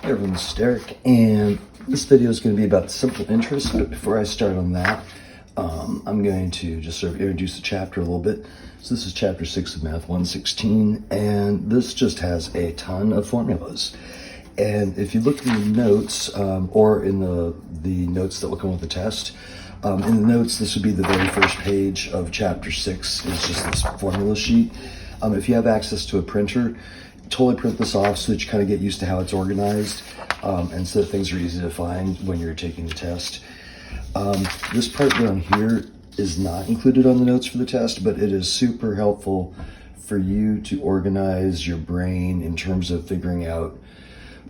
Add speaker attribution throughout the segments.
Speaker 1: Hey everyone, this is Derek, and this video is going to be about simple interest. But before I start on that, I'm going to just sort of introduce the chapter a little bit. So this is chapter 6 of Math 116, and this just has a ton of formulas. And if you look in the notes, or in the notes that will come with the test, in the notes, this would be the very first page of chapter 6, is just this formula sheet. If you have access to a printer, totally print this off so that you kind of get used to how it's organized, and so that things are easy to find when you're taking the test. This part down here is not included on the notes for the test, but it is super helpful for you to organize your brain in terms of figuring out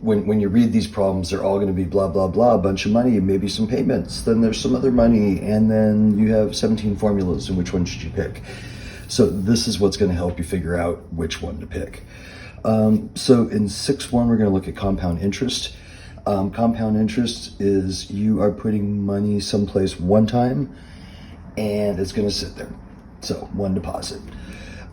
Speaker 1: when you read these problems, they're all going to be blah, blah, blah, a bunch of money, maybe some payments, then there's some other money, and then you have 17 formulas, and which one should you pick? So this is what's going to help you figure out which one to pick. So in 6.1, we're going to look at compound interest. Compound interest is you are putting money someplace one time and it's going to sit there. So one deposit.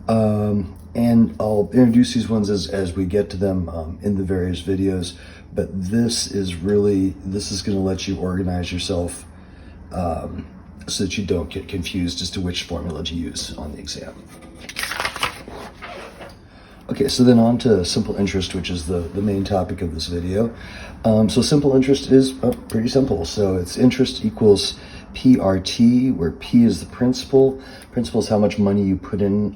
Speaker 1: And I'll introduce these ones as we get to them in the various videos. But this is going to let you organize yourself so that you don't get confused as to which formula to use on the exam. Okay, so then on to simple interest, which is the main topic of this video. So simple interest is pretty simple. So it's interest equals PRT, where P is the principal. Principal is how much money you put in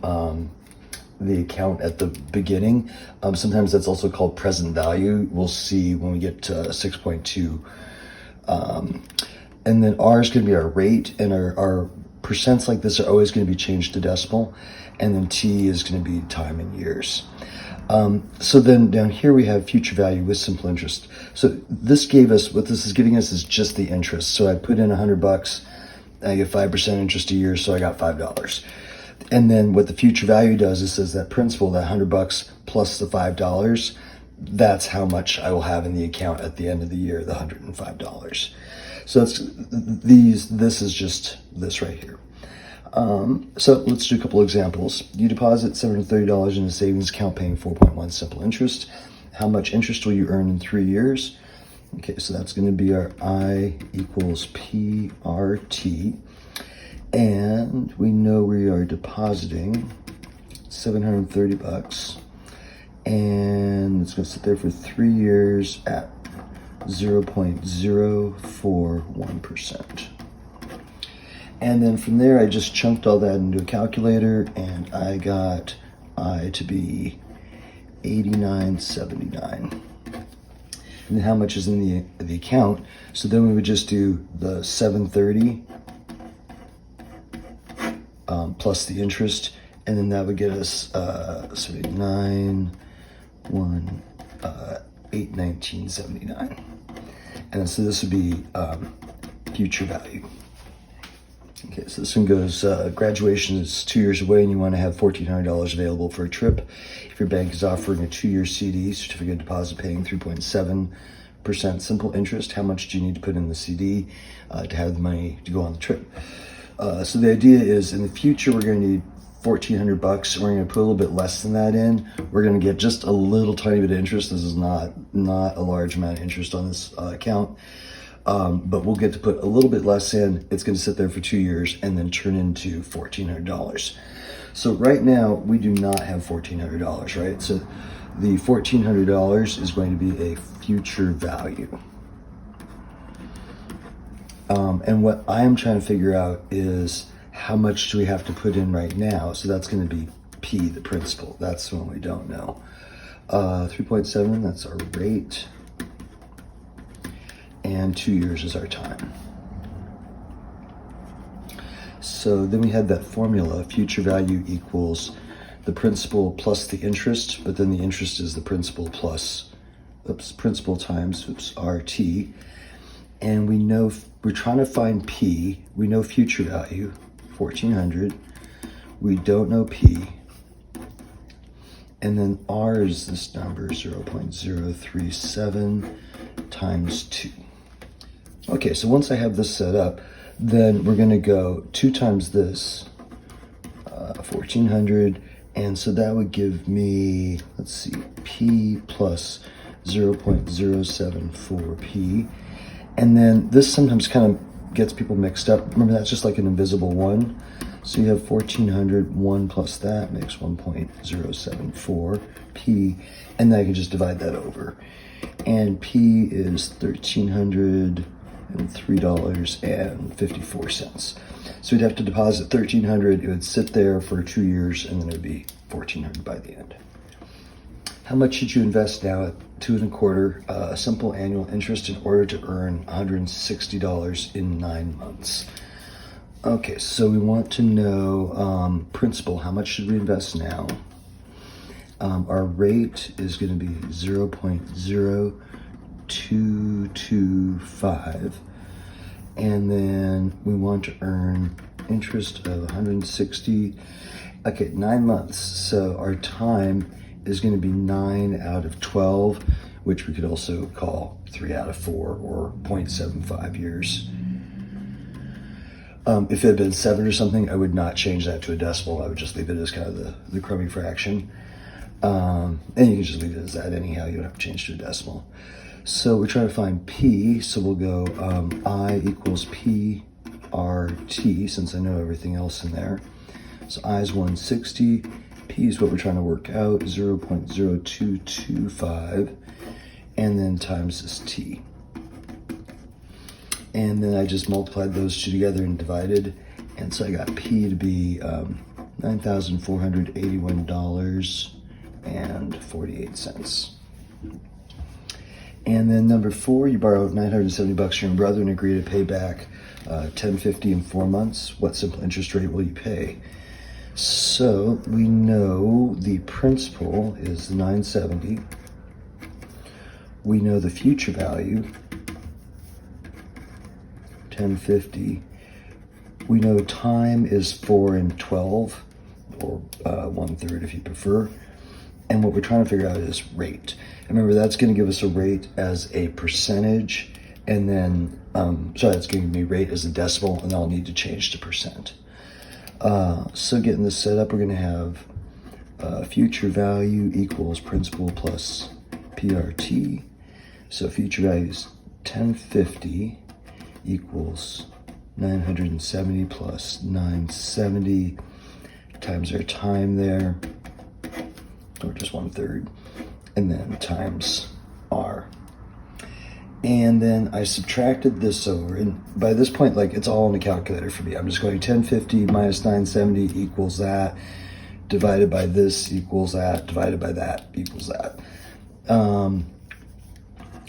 Speaker 1: the account at the beginning. Sometimes that's also called present value. We'll see when we get to 6.2. And then R is going to be our rate, and our percents like this are always going to be changed to decimal. And then T is going to be time in years. So then down here we have future value with simple interest. So this gave us, what this is giving us is just the interest. So I put in $100, I get 5% interest a year, so I got $5. And then what the future value does is says that principal, that $100 plus the $5, that's how much I will have in the account at the end of the year, the $105. So this is just this right here. So let's do a couple examples. You deposit $730 in a savings account paying 4.1 simple interest. How much interest will you earn in 3 years? Okay, so that's going to be our I equals PRT. And we know we are depositing $730. And it's going to sit there for 3 years at 0.041%. And then from there, I just chunked all that into a calculator, and I got I to be 89.79. And how much is in the account? So then we would just do the 730 plus the interest, and then that would get us 819.79. And so this would be future value. Okay, so this one goes, graduation is 2 years away and you want to have $1,400 available for a trip. If your bank is offering a 2-year CD, certificate deposit paying 3.7% simple interest, how much do you need to put in the CD to have the money to go on the trip? So the idea is in the future, we're going to need $1,400, and we're going to put a little bit less than that in. We're going to get just a little tiny bit of interest. This is not a large amount of interest on this account. But we'll get to put a little bit less in. It's going to sit there for 2 years and then turn into $1,400. So right now we do not have $1,400, right? So the $1,400 is going to be a future value. And what I am trying to figure out is how much do we have to put in right now? So that's going to be P, the principal. That's the one we don't know. 3.7, that's our rate. And 2 years is our time. So then we had that formula, future value equals the principal plus the interest, but then the interest is the principal plus, principal times, RT. And we know, we're trying to find P, we know future value, 1,400. We don't know P. And then R is this number, 0.037 times 2. Okay, so once I have this set up, then we're going to go 2 times this, 1,400, and so that would give me, let's see, P plus 0.074p. And then this sometimes kind of gets people mixed up. Remember, that's just like an invisible 1. So you have 1400, 1 plus that makes 1.074p. And then I can just divide that over. And p is $1,303.54. So we'd have to deposit $1,300. It would sit there for 2 years, and then it would be $1,400 by the end. How much should you invest now at 2 1/4 simple annual interest in order to earn $160 in 9 months? Okay, so we want to know principal. How much should we invest now? Our rate is going to be 0.0225, and then we want to earn interest of 160. Okay, 9 months. So our time is going to be 9 out of 12, which we could also call 3 out of 4, or 0.75 years. If it had been 7 or something, I would not change that to a decimal. I would just leave it as kind of the crummy fraction. And you can just leave it as that anyhow. You don't have to change to a decimal. So we're trying to find P. So we'll go I equals PRT, since I know everything else in there. So I is 160. P is what we're trying to work out, 0.0225. And then times this T. And then I just multiplied those two together and divided. And so I got P to be $9,481.48. And then number 4, you borrow $970 from your brother and agree to pay back $1,050 in 4 months. What simple interest rate will you pay? So we know the principal is $970. We know the future value, $1,050. We know time is 4 and 12, or 1/3 if you prefer. And what we're trying to figure out is rate. And remember, that's going to give us a rate as a percentage, and then, that's giving me rate as a decimal, and I'll need to change to percent. So getting this set up, we're going to have future value equals principal plus PRT. So future value is 1050 equals 970 plus 970 times our time there, or just 1/3, and then times R. And then I subtracted this over, and by this point, like, it's all in the calculator for me. I'm just going 1050 minus 970 equals that, divided by this equals that, divided by that equals that.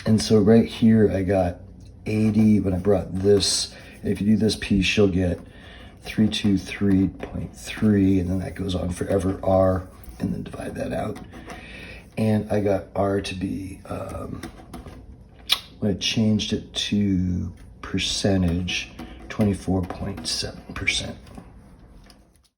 Speaker 1: And so right here, I got 80 when I brought this. And if you do this piece, you'll get 323.3, and then that goes on forever, R, and then divide that out. And I got R to be, when I changed it to percentage, 24.7%.